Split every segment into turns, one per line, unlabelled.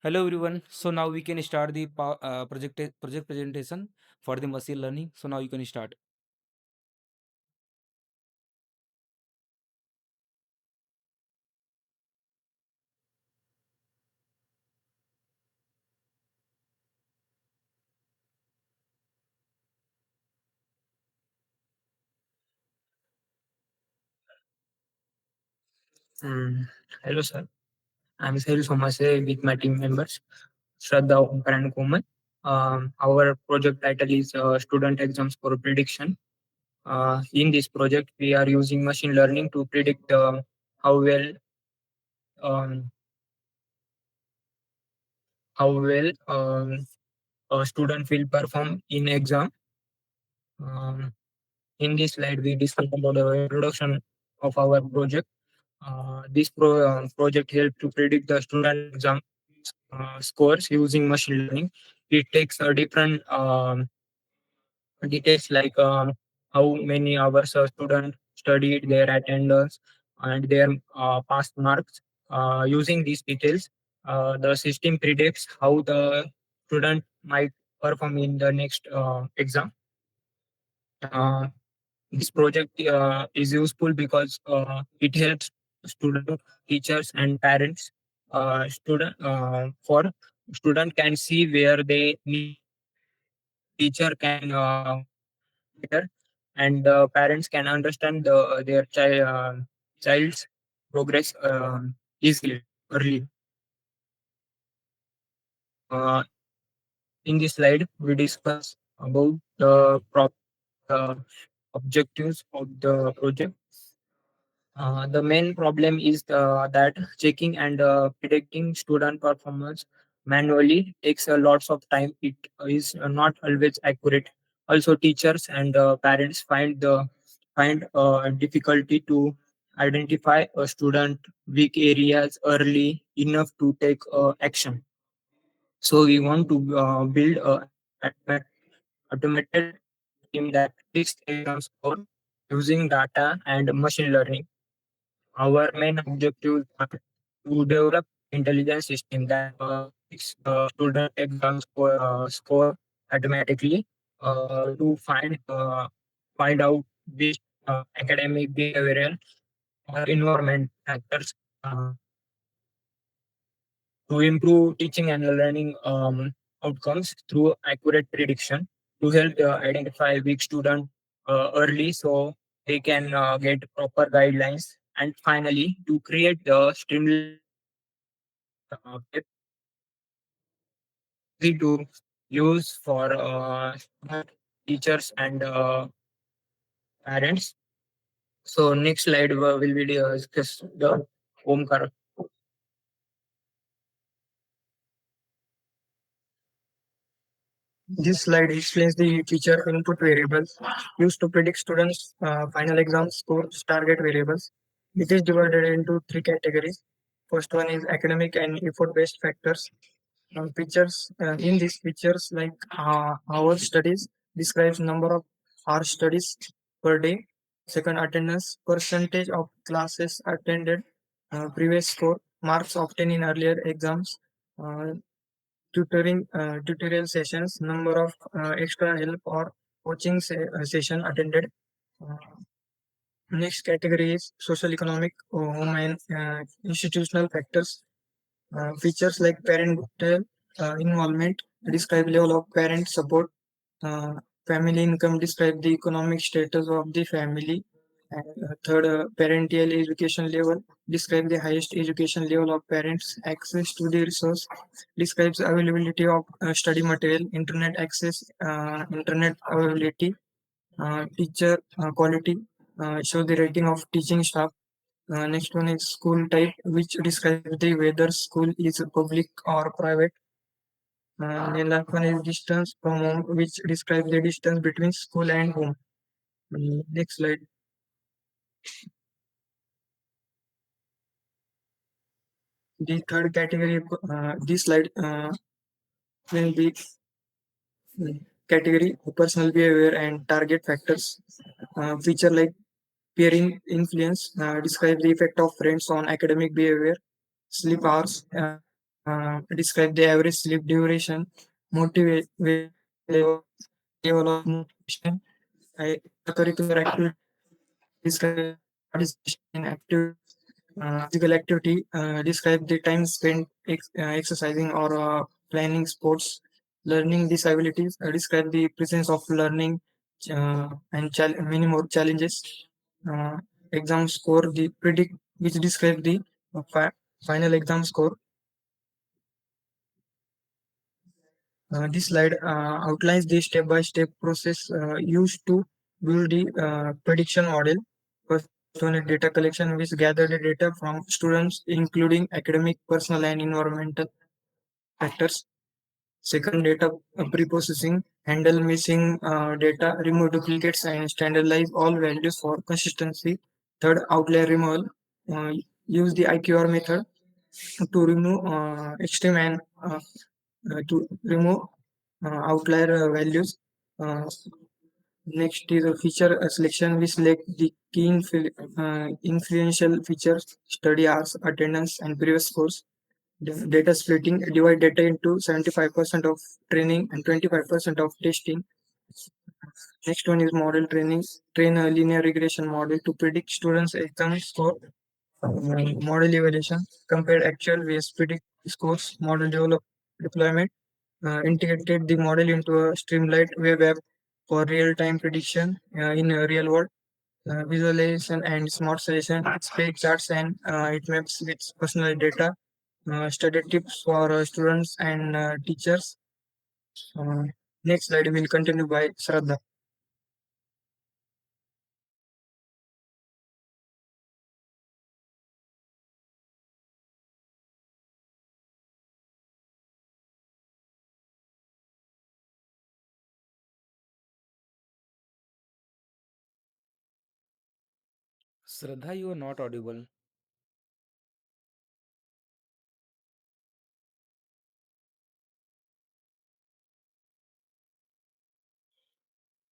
Hello everyone. So now we can start the project presentation for the machine learning. So now you can start.
Mm, Hello, sir. I'm Sahil Somase with my team members, Shraddha, Omkar, and Komal. Our project title is Student Exams for Prediction. In this project, we are using machine learning to predict how well um, a student will perform in exam. Um, in this slide, we discuss about the introduction of our project. This project helps to predict the student exam scores using machine learning. It takes different details like how many hours a student studied, their attendance, and their past marks. Using these details, the system predicts how the student might perform in the next exam. Uh, this project is useful because it helps students, teachers, and parents. For student can see where they need teacher can better, and parents can understand their child's progress easily early. Uh, in this slide, we discuss about the uh, objectives of the project. The main problem is that checking and predicting student performance manually takes a lots of time. It is not always accurate. Also, teachers and parents find difficulty to identify a student weak areas early enough to take action. So we want to build a automated team that predicts exam score using data and machine learning. Our main objectives are to develop intelligence system that fix student exam score automatically, to find out which academic, behavioral, or environment factors, uh, to improve teaching and learning outcomes through accurate prediction, to help identify weak student early so they can get proper guidelines, and finally to create the Streamlit easy to use for student, teachers, and parents. So next slide will be discuss the Omkar. This slide explains the teacher input variables used to predict students' final exam scores target variables. It is divided into three categories. First one is academic and effort-based factors. Features in these features like hours studies describes number of hours studies per day. Second, attendance percentage of classes attended, previous score, marks obtained in earlier exams, uh, tutorial sessions, number of extra help or coaching session attended. Uh, Next category is social economic, home and institutional factors. Features like parental involvement describe level of parent support. Uh, Family income describe the economic status of the family. And third, parental education level describe the highest education level of parents. Access to the resource describes availability of study material, internet access, internet availability, teacher quality, show the rating of teaching staff. Next one is school type, which describes the whether school is public or private. The last one is distance from home, which describes the distance between school and home. Next slide. The third category, this slide will be category personal behavior and target factors. Feature like peer influence describe the effect of friends on academic behavior, sleep hours, describe the average sleep duration, level, level of motivation, curricular activity, describe participation in active physical activity, describe the time spent exercising or planning sports, learning disabilities, describe the presence of learning and many more challenges. Uh, Exam score, the predict, which describe the final exam score. This slide outlines the step-by-step process used to build the prediction model. First one is data collection, which gather the data from students, including academic, personal, and environmental factors. Second, data pre-processing, handle missing data, remove duplicates, and standardize all values for consistency. Third, outlier removal. Uh, Use the IQR method to remove extreme and to remove outlier values. Uh, Next is a feature selection. We select the key influential features, study hours, attendance, and previous scores. Data splitting, divide data into 75% of training and 25% of testing. Next one is model training. Train a linear regression model to predict students' exam score. Model evaluation, compare actual with predict scores. Model deployment, integrated the model into a Streamlit web app for real-time prediction in a real world. Visualization and smart suggestion, display charts and it maps with personal data. Study tips for students and teachers. Uh, Next slide will continue by Shraddha.
Shraddha, you are not audible.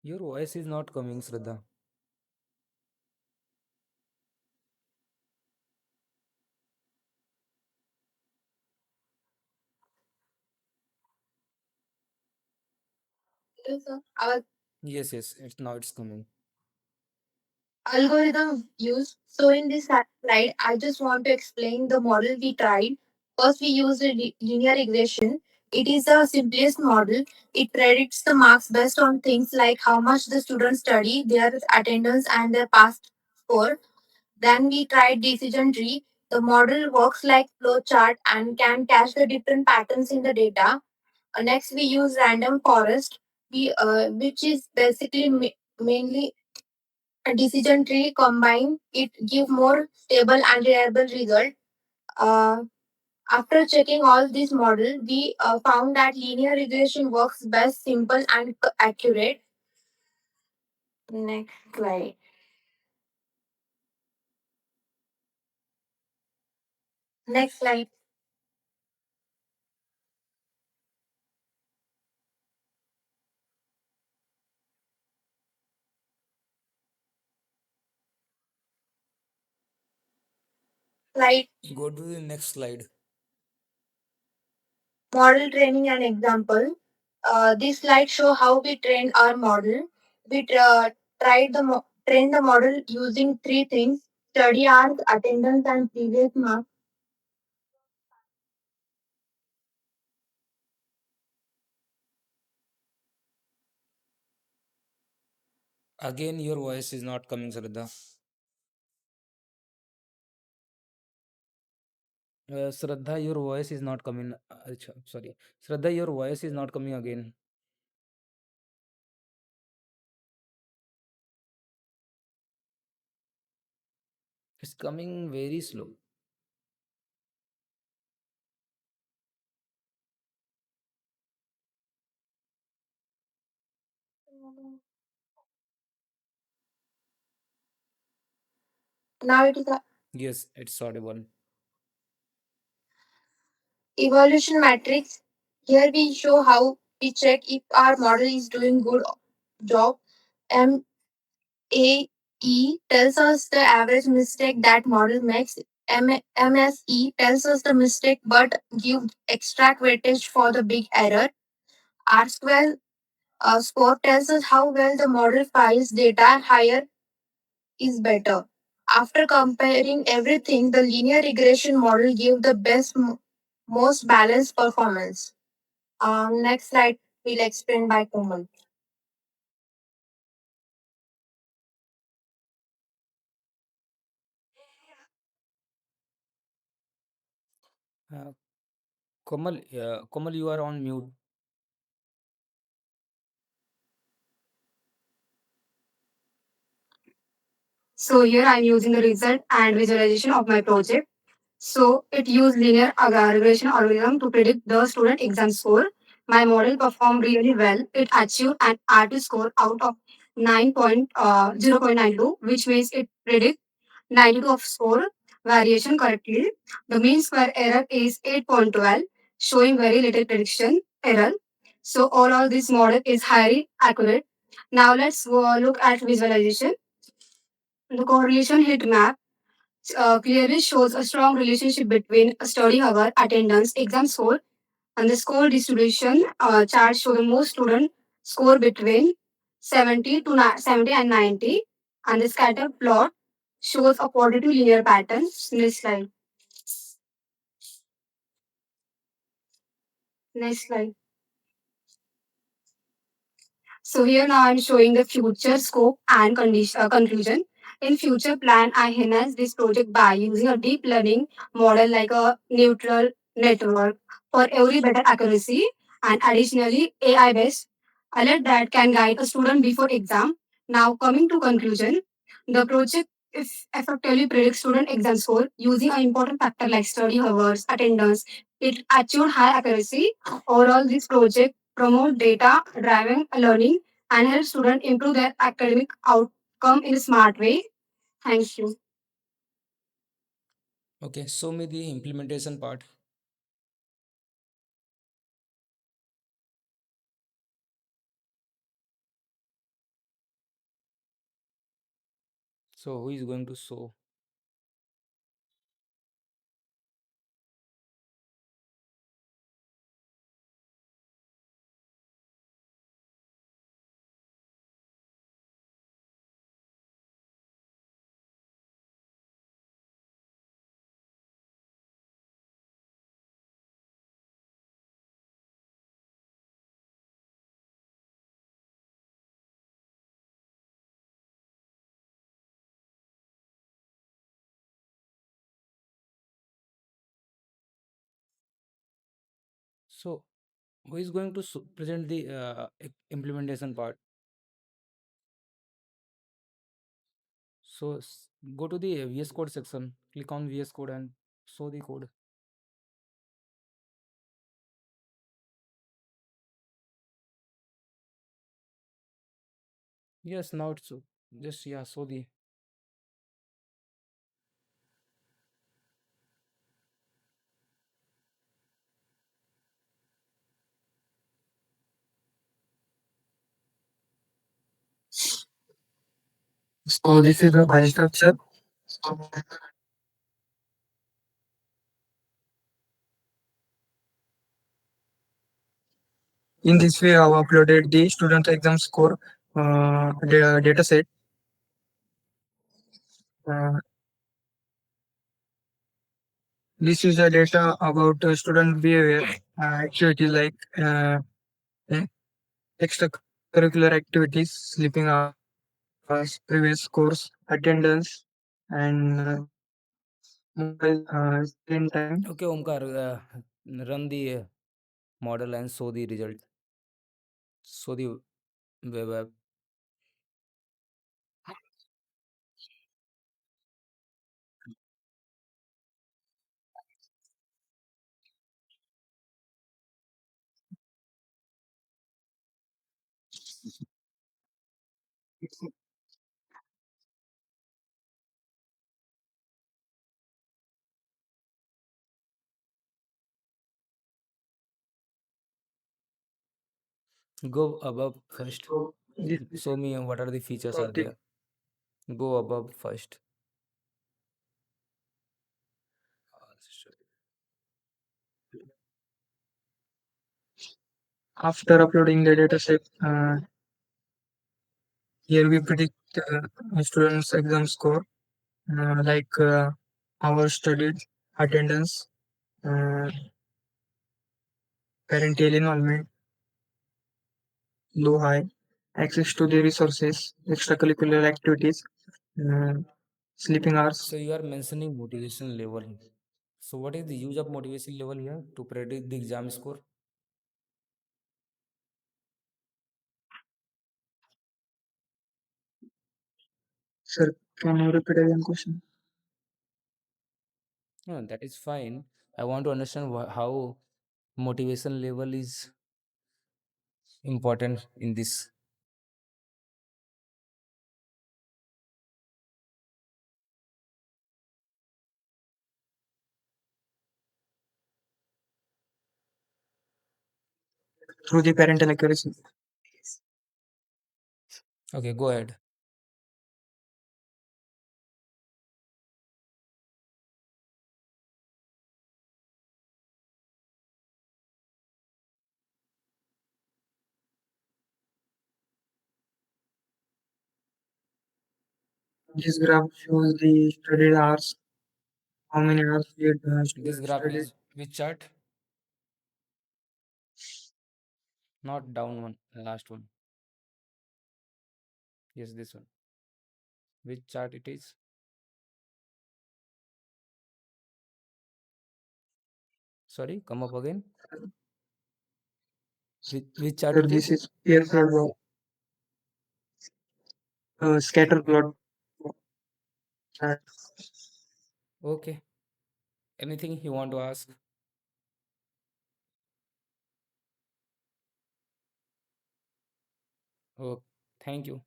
Your voice is not coming, Shraddha.
Our
Yes, yes, it's now it's coming.
algorithm use. So in this slide, I just want to explain the model we tried. First, we used a linear regression. It is the simplest model. It predicts the marks based on things like how much the students study, their attendance, and their past score. Then we tried decision tree. The model works like flow chart and can catch the different patterns in the data. Next, we use random forest, which is basically mainly a decision tree combine. It give more stable and reliable result. Uh, After checking all these model, we found that linear regression works best, simple and accurate. Next slide. Next slide. Slide.
Go to the next slide.
Model training and example. This slide show how we trained our model. We tried train the model using three things: study hours, attendance, and previous marks.
Again, your voice is not coming, Shraddha. Shraddha, your voice is not coming. Sorry. Shraddha, your voice is not coming again. It's coming very slow.
Now it is a
Yes, it's audible.
evolution matrix. Here we show how we check if our model is doing good job. MAE tells us the average mistake that model makes. MSE tells us the mistake but give extract weightage for the big error. R-square score tells us how well the model files data, higher is better. After comparing everything, the linear regression model gave the most balanced performance. Next slide will explain by Komal.
Uh, Komal, you are on mute.
So here I'm using the result and visualization of my project. So it used linear regression algorithm to predict the student exam score. My model performed really well. It achieved an RT score out of 0.92, which means it predict 92 of score variation correctly. The mean square error is 8.12, showing very little prediction error. So overall, this model is highly accurate. Now let's go look at visualization. The correlation heat map clearly shows a strong relationship between study hour, attendance, exam score, and the score distribution chart show the most student score between 70 and 90, and the scatter plot shows a positive linear pattern. Next slide. Next slide. So here now I'm showing the future scope and conclusion. In future plan, I enhance this project by using a deep learning model like a neutral network for every better accuracy, and additionally AI based alert that can guide a student before exam. Now coming to conclusion, the project effectively predicts student exam score using an important factor like study hours, attendance. It achieved high accuracy. Overall, this project promote data driven learning and help students improve their academic outcome in a smart way. Thank you.
Okay, show me the implementation part. So who is going to show? So who is going to present the implementation part? So go to the VS Code section, click on VS Code and show the code. Yes, now it's just yeah, show the.
So this is the file structure. In this way, I have uploaded the student exam score data set. Uh, this is the data about student behavior, activities like eh, extracurricular activities, sleeping hours, previous course, attendance, and mobile screen time.
Okay, Omkar, run the model and show the result. Show the web app. Go above first.
So this is
Show me what are the features are
project.
there. Go above first.
After uploading the dataset, here we predict students' exam score, like hours studied, attendance, uh, parental involvement, low high, access to the resources, extracurricular activities, uh, sleeping hours.
So you are mentioning motivation level. So what is the use of motivation level here to predict the exam score?
Sir, can you repeat again question?
No, that is fine. I want to understand how motivation level is important in this.
Through the parental accuracy.
Okay, go ahead.
This graph shows the studied hours, how many hours did
This
students
graph
study.
is which chart? Not down one, last one. Yes, this one. Which chart it is? Sorry, come up again. Which chart
Sir,
it
this
is?
is airflow scatter plot chart.
Okay. Anything you want to ask? Oh, thank you.